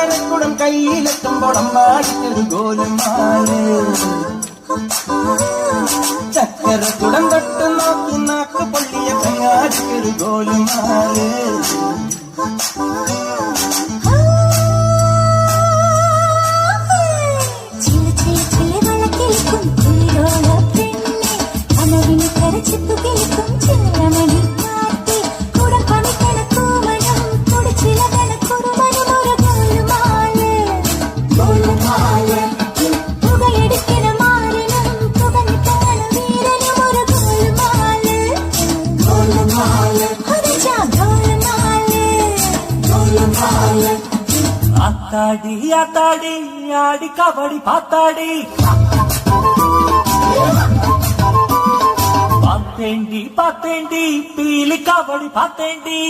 ചക്കരക്കുടം കയ്യിലെത്തുമ്പോൾ അമ്മാടിക്കൊരു ഗോലുമാല്. ചക്കരക്കുടം തൊട്ട് നോക്കി നാക്ക് പൊള്ളിയ കങ്ങാടിക്കൊരു ഗോലുമാല്. ആത്താടി ആത്താടി ആടി കബഡി പാത്താടി പാത്തേണ്ടി പാത്തേണ്ടി പീലി കബഡി പാത്തേണ്ടി